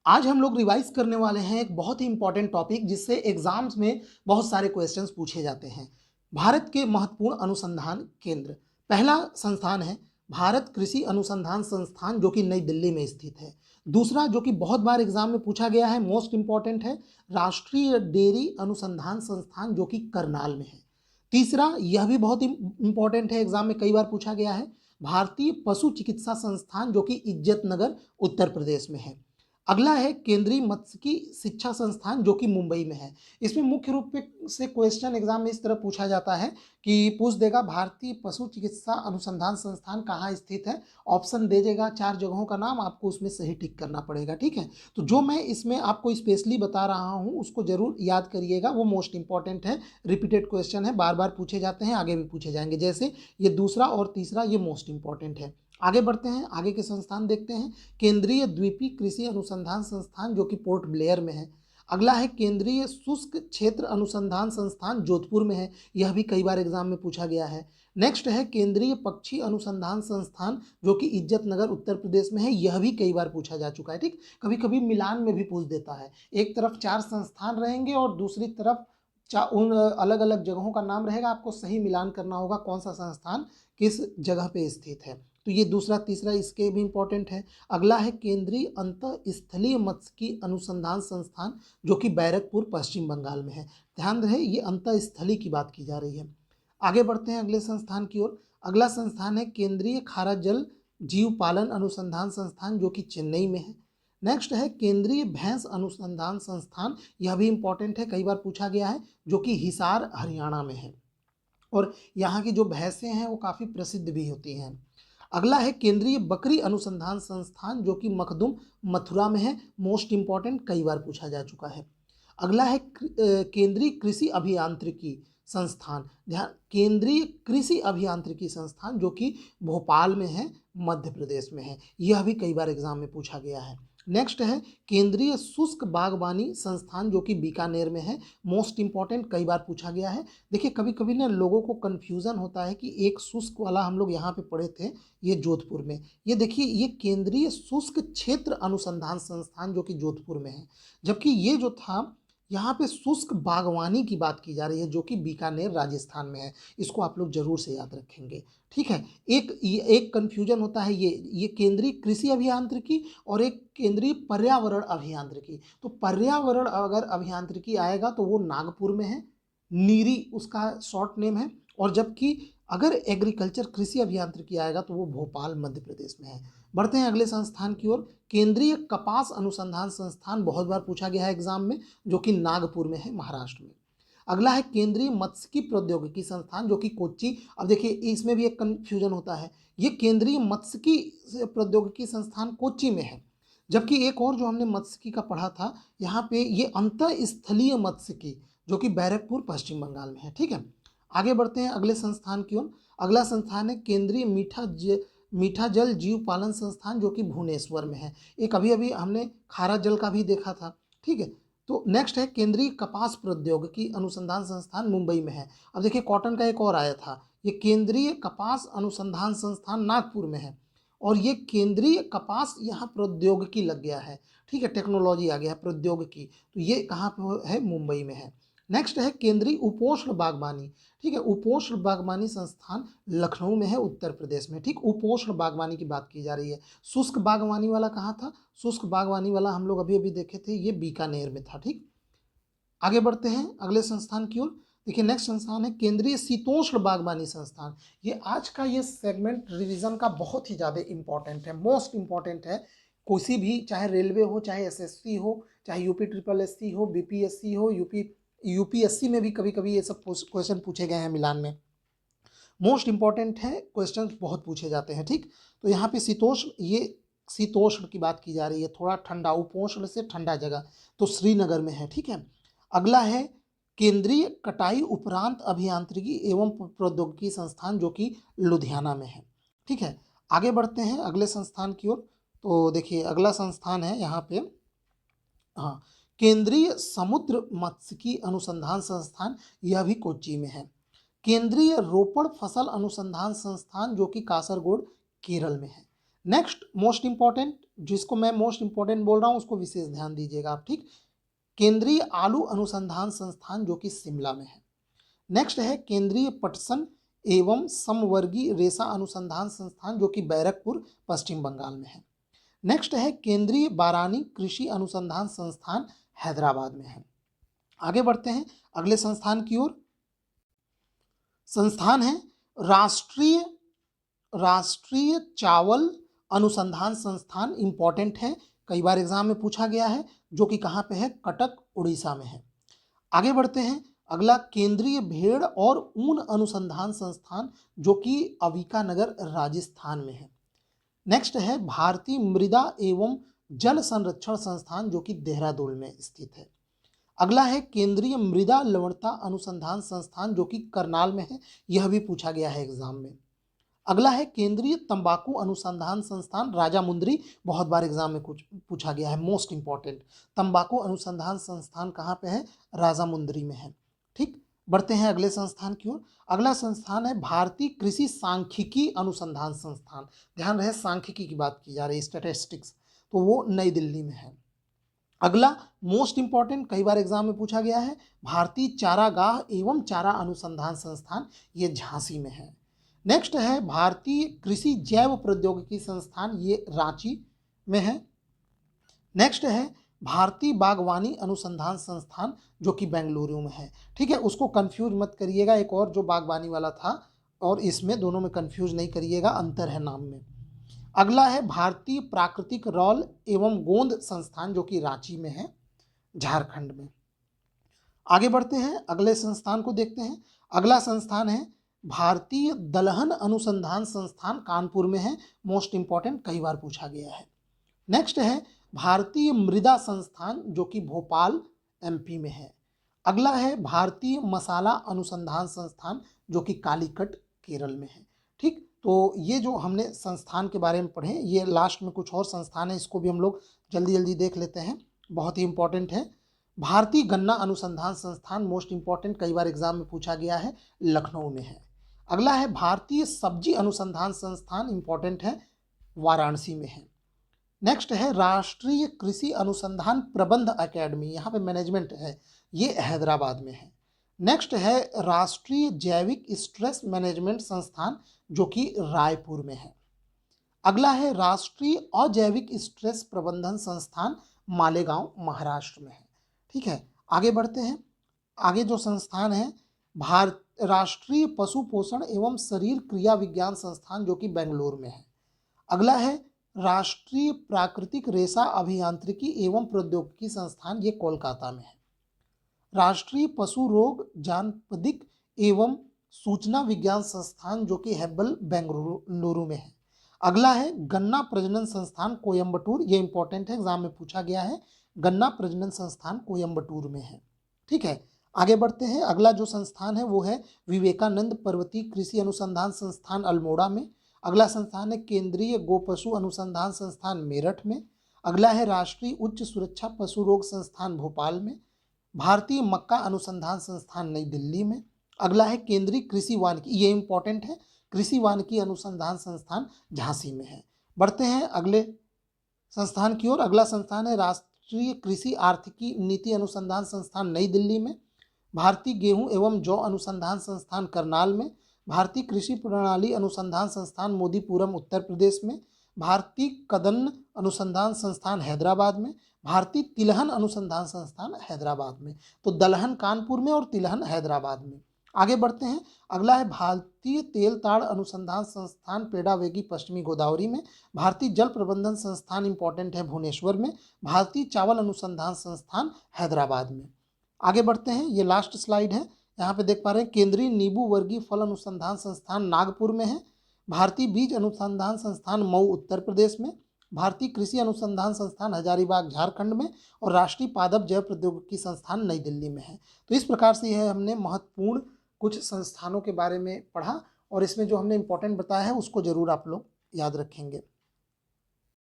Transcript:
आज हम लोग रिवाइज करने वाले हैं एक बहुत ही इंपॉर्टेंट टॉपिक जिससे एग्जाम्स में बहुत सारे क्वेश्चंस पूछे जाते हैं। भारत के महत्वपूर्ण अनुसंधान केंद्र, पहला संस्थान है भारत कृषि अनुसंधान संस्थान जो कि नई दिल्ली में स्थित है। दूसरा जो कि बहुत बार एग्जाम में पूछा गया है, मोस्ट इंपॉर्टेंट है, राष्ट्रीय डेयरी अनुसंधान संस्थान जो कि करनाल में है। तीसरा यह भी बहुत इंपॉर्टेंट है, एग्जाम में कई बार पूछा गया है, भारतीय पशु चिकित्सा संस्थान जो कि इज्जतनगर उत्तर प्रदेश में है। अगला है केंद्रीय मत्स्यिकी शिक्षा संस्थान जो कि मुंबई में है। इसमें मुख्य रूप से क्वेश्चन एग्जाम में इस तरह पूछा जाता है कि पूछ देगा भारतीय पशु चिकित्सा अनुसंधान संस्थान कहाँ स्थित है, ऑप्शन दे देगा 4 जगहों का नाम, आपको उसमें सही टिक करना पड़ेगा। ठीक है, तो जो मैं इसमें आपको स्पेशली बता रहा हूँ उसको जरूर याद करिएगा, वो मोस्ट इंपॉर्टेंट है, रिपीटेड क्वेश्चन है, बार बार पूछे जाते हैं, आगे भी पूछे जाएंगे। जैसे ये दूसरा और तीसरा ये मोस्ट इंपॉर्टेंट है। आगे बढ़ते हैं, आगे के संस्थान देखते हैं। केंद्रीय द्वीपी कृषि अनुसंधान संस्थान जो कि पोर्ट ब्लेयर में है। अगला है केंद्रीय शुष्क क्षेत्र अनुसंधान संस्थान जोधपुर में है, यह भी कई बार एग्जाम में पूछा गया है। नेक्स्ट है केंद्रीय पक्षी अनुसंधान संस्थान जो कि इज्जतनगर उत्तर प्रदेश में है, यह भी कई बार पूछा जा चुका है। ठीक, कभी कभी मिलान में भी पूछ देता है, एक तरफ 4 संस्थान रहेंगे और दूसरी तरफ उन अलग अलग जगहों का नाम रहेगा, आपको सही मिलान करना होगा कौन सा संस्थान किस जगह पे स्थित है। तो ये दूसरा तीसरा इसके भी इंपॉर्टेंट है। अगला है केंद्रीय अंतःस्थलीय मत्स्यिकी अनुसंधान संस्थान जो कि बैरकपुर पश्चिम बंगाल में है। ध्यान रहे ये अंतःस्थली की बात की जा रही है। आगे बढ़ते हैं अगले संस्थान की ओर। अगला संस्थान है केंद्रीय खारा जल जीव पालन अनुसंधान संस्थान जो कि चेन्नई में है। नेक्स्ट है केंद्रीय भैंस अनुसंधान संस्थान, यह भी इंपॉर्टेंट है, कई बार पूछा गया है, जो कि हिसार हरियाणा में है और यहाँ की जो भैंसें हैं वो काफ़ी प्रसिद्ध भी होती हैं। अगला है केंद्रीय बकरी अनुसंधान संस्थान जो कि मखदुम मथुरा में है, मोस्ट इंपॉर्टेंट, कई बार पूछा जा चुका है। अगला है केंद्रीय कृषि अभियांत्रिकी संस्थान, ध्यान, केंद्रीय कृषि अभियांत्रिकी संस्थान जो कि भोपाल में है, मध्य प्रदेश में है, यह भी कई बार एग्जाम में पूछा गया है। नेक्स्ट है केंद्रीय शुष्क बागवानी संस्थान जो कि बीकानेर में है, मोस्ट इंपॉर्टेंट, कई बार पूछा गया है। देखिए कभी कभी ना लोगों को कन्फ्यूज़न होता है कि एक शुष्क वाला हम लोग यहाँ पे पढ़े थे, ये जोधपुर में, ये देखिए ये केंद्रीय शुष्क क्षेत्र अनुसंधान संस्थान जो कि जोधपुर में है, जबकि ये जो था यहाँ पे शुष्क बागवानी की बात की जा रही है जो कि बीकानेर राजस्थान में है। इसको आप लोग जरूर से याद रखेंगे। ठीक है, एक कन्फ्यूजन होता है, ये केंद्रीय कृषि अभियांत्रिकी और एक केंद्रीय पर्यावरण अभियांत्रिकी। तो पर्यावरण अगर अभियांत्रिकी आएगा तो वो नागपुर में है, नीरी उसका शॉर्ट नेम है, और जबकि अगर एग्रीकल्चर कृषि अभियांत्रिकी आएगा तो वो भोपाल मध्य प्रदेश में है। बढ़ते हैं अगले संस्थान की ओर। केंद्रीय कपास अनुसंधान संस्थान बहुत बार पूछा गया है एग्जाम में, जो कि नागपुर में है, महाराष्ट्र में। अगला है केंद्रीय मत्स्यिकी प्रौद्योगिकी संस्थान जो कि कोच्चि। अब देखिए इसमें भी एक कंफ्यूजन होता है, ये केंद्रीय मत्स्यिकी प्रौद्योगिकी संस्थान कोच्चि में है, जबकि एक और जो हमने मत्स्यिकी का पढ़ा था यहाँ पे ये अंतःस्थलीय मत्स्यिकी जो कि बैरकपुर पश्चिम बंगाल में है। ठीक है, आगे बढ़ते हैं अगले संस्थान की ओर। अगला संस्थान है केंद्रीय मीठा जल जीव पालन संस्थान जो कि भुवनेश्वर में है। एक अभी अभी हमने खारा जल का भी देखा था। ठीक है, तो नेक्स्ट है केंद्रीय कपास प्रौद्योगिकी अनुसंधान संस्थान मुंबई में है। अब देखिए कॉटन का एक और आया था, ये केंद्रीय कपास अनुसंधान संस्थान नागपुर में है, और ये केंद्रीय कपास यहाँ प्रौद्योगिकी लग गया है। ठीक है, टेक्नोलॉजी आ गया है, प्रौद्योगिकी, तो ये कहाँ पे है, मुंबई में है। नेक्स्ट है केंद्रीय उपोष्ण बागवानी। ठीक है, उपोष्ण बागवानी संस्थान लखनऊ में है, उत्तर प्रदेश में। ठीक, उपोष्ण बागवानी की बात की जा रही है। शुष्क बागवानी वाला कहाँ था, शुष्क बागवानी वाला हम लोग अभी अभी देखे थे, ये बीकानेर में था। ठीक, आगे बढ़ते हैं अगले संस्थान की ओर। देखिए नेक्स्ट संस्थान है केंद्रीय शीतोष्ण बागवानी संस्थान। ये आज का ये सेगमेंट रिवीजन का बहुत ही ज़्यादा इंपॉर्टेंट है, मोस्ट इंपॉर्टेंट है। किसी भी, चाहे रेलवे हो, चाहे एसएससी हो, चाहे यूपी ट्रिपल एससी हो, बीपीएससी हो, यूपीएससी में भी कभी कभी ये सब क्वेश्चन पूछे गए हैं मिलान में। मोस्ट इंपॉर्टेंट है, क्वेश्चन बहुत पूछे जाते हैं। ठीक, तो यहाँ पे शीतोष्ण, ये शीतोष्ण की बात की जा रही है, थोड़ा ठंडा, उपोष्ण से ठंडा जगह, तो श्रीनगर में है। ठीक है, अगला है केंद्रीय कटाई उपरांत अभियांत्रिकी एवं प्रौद्योगिकी संस्थान जो कि लुधियाना में है। ठीक है, आगे बढ़ते हैं अगले संस्थान की ओर। तो देखिए अगला संस्थान है यहाँ पे, हाँ, केंद्रीय समुद्र मत्स्यिकी अनुसंधान संस्थान, यह भी कोच्चि में है। केंद्रीय रोपड़ फसल अनुसंधान संस्थान जो कि कासरगोड केरल में है। नेक्स्ट मोस्ट इंपॉर्टेंट, जिसको मैं मोस्ट इंपॉर्टेंट बोल रहा हूँ उसको विशेष ध्यान दीजिएगा आप, ठीक। केंद्रीय आलू अनुसंधान संस्थान जो कि शिमला में है। नेक्स्ट है केंद्रीय पटसन एवं समवर्गीय रेशा अनुसंधान संस्थान जो कि बैरकपुर पश्चिम बंगाल में है। नेक्स्ट है केंद्रीय बारानी कृषि अनुसंधान संस्थान हैदराबाद में है। आगे बढ़ते हैं अगले संस्थान की ओर। संस्थान है राष्ट्रीय चावल अनुसंधान संस्थान, इंपॉर्टेंट है, कई बार एग्जाम में पूछा गया है, जो कि कहाँ पे है, कटक उड़ीसा में है। आगे बढ़ते हैं अगला केंद्रीय भेड़ और ऊन अनुसंधान संस्थान जो कि अविका नगर राजस्थान में है। नेक्स्ट है भारतीय मृदा एवं जल संरक्षण संस्थान जो कि देहरादून में स्थित है। अगला है केंद्रीय मृदा लवणता अनुसंधान संस्थान जो कि करनाल में है, यह भी पूछा गया है एग्जाम में। अगला है केंद्रीय तंबाकू अनुसंधान संस्थान राजामुंदरी, बहुत बार एग्जाम में कुछ पूछा गया है, मोस्ट इंपॉर्टेंट। तंबाकू अनुसंधान संस्थान कहाँ पे है, राजामुंदरी में है, ठीक। बढ़ते हैं अगले संस्थान की ओर। अगला संस्थान है भारतीय कृषि सांख्यिकी अनुसंधान संस्थान। ध्यान रहे सांख्यिकी की बात की जा रही है, स्टैटिस्टिक्स, तो वो नई दिल्ली में है। अगला मोस्ट इंपॉर्टेंट, कई बार एग्जाम में पूछा गया है, भारतीय चारागाह एवं चारा अनुसंधान संस्थान, ये झांसी में है। नेक्स्ट है भारतीय कृषि जैव प्रौद्योगिकी संस्थान, ये रांची में है। नेक्स्ट है भारतीय बागवानी अनुसंधान संस्थान जो कि बेंगलुरु में है, ठीक है। उसको कंफ्यूज मत करिएगा, एक और जो बागवानी वाला था और इसमें दोनों में कंफ्यूज नहीं करिएगा, अंतर है नाम में। अगला है भारतीय प्राकृतिक रॉल एवं गोंद संस्थान जो कि रांची में है, झारखंड में। आगे बढ़ते हैं अगले संस्थान को देखते हैं। अगला संस्थान है भारतीय दलहन अनुसंधान संस्थान, कानपुर में है, मोस्ट इंपॉर्टेंट, कई बार पूछा गया है। नेक्स्ट है भारतीय मृदा संस्थान जो कि भोपाल एमपी में है। अगला है भारतीय मसाला अनुसंधान संस्थान जो कि कालीकट केरल में है, ठीक। तो ये जो हमने संस्थान के बारे में पढ़े, ये लास्ट में कुछ और संस्थान है, इसको भी हम लोग जल्दी जल्दी देख लेते हैं, बहुत ही इंपॉर्टेंट है। भारतीय गन्ना अनुसंधान संस्थान, मोस्ट इंपॉर्टेंट, कई बार एग्जाम में पूछा गया है, लखनऊ में है। अगला है भारतीय सब्जी अनुसंधान संस्थान, इंपॉर्टेंट है, वाराणसी में है। नेक्स्ट है राष्ट्रीय कृषि अनुसंधान प्रबंध अकेडमी, यहाँ पे मैनेजमेंट है, ये हैदराबाद में है। नेक्स्ट है राष्ट्रीय जैविक स्ट्रेस मैनेजमेंट संस्थान जो कि रायपुर में है। अगला है राष्ट्रीय अजैविक स्ट्रेस प्रबंधन संस्थान, मालेगांव महाराष्ट्र में है, ठीक है। आगे बढ़ते हैं, आगे जो संस्थान है राष्ट्रीय पशु पोषण एवं शरीर क्रिया विज्ञान संस्थान जो कि बेंगलुरु में है। अगला है राष्ट्रीय प्राकृतिक रेशा अभियांत्रिकी एवं प्रौद्योगिकी संस्थान, ये कोलकाता में है। राष्ट्रीय पशु रोग जानपदिक एवं सूचना विज्ञान संस्थान जो कि हेब्बल बेंगलुरु में है। अगला है गन्ना प्रजनन संस्थान कोयम्बटूर, ये इंपॉर्टेंट है, एग्जाम में पूछा गया है, गन्ना प्रजनन संस्थान कोयम्बटूर में है, ठीक है। आगे बढ़ते हैं, अगला जो संस्थान है वो है विवेकानंद पर्वतीय कृषि अनुसंधान संस्थान अल्मोड़ा में। अगला संस्थान है केंद्रीय गो पशु अनुसंधान संस्थान मेरठ में। अगला है राष्ट्रीय उच्च सुरक्षा पशु रोग संस्थान भोपाल में। भारतीय मक्का अनुसंधान संस्थान नई दिल्ली में। अगला है केंद्रीय कृषि वानिकी, ये इंपॉर्टेंट है, कृषि वानिकी अनुसंधान संस्थान झांसी में है। बढ़ते हैं अगले संस्थान की ओर। अगला संस्थान है राष्ट्रीय कृषि आर्थिकी नीति अनुसंधान संस्थान नई दिल्ली में। भारतीय गेहूं एवं जौ अनुसंधान संस्थान करनाल में। भारतीय कृषि प्रणाली अनुसंधान संस्थान मोदीपुरम उत्तर प्रदेश में। भारतीय कदन्न अनुसंधान संस्थान हैदराबाद में। भारतीय तिलहन अनुसंधान संस्थान हैदराबाद में। तो दलहन कानपुर में और तिलहन हैदराबाद में। आगे बढ़ते हैं, अगला है भारतीय तेल ताड़ अनुसंधान संस्थान पेड़ावेगी पश्चिमी गोदावरी में। भारतीय जल प्रबंधन संस्थान इंपॉर्टेंट है भुवनेश्वर में। भारतीय चावल अनुसंधान संस्थान हैदराबाद में। आगे बढ़ते हैं, ये लास्ट स्लाइड है, यहाँ पे देख पा रहे हैं केंद्रीय नींबू वर्गीय फल अनुसंधान संस्थान नागपुर में है। भारतीय बीज अनुसंधान संस्थान मऊ उत्तर प्रदेश में। भारतीय कृषि अनुसंधान संस्थान हजारीबाग झारखंड में। और राष्ट्रीय पादप जैव प्रौद्योगिकी संस्थान नई दिल्ली में है। तो इस प्रकार से यह हमने महत्वपूर्ण कुछ संस्थानों के बारे में पढ़ा और इसमें जो हमने इंपॉर्टेंट बताया है उसको जरूर आप लोग याद रखेंगे।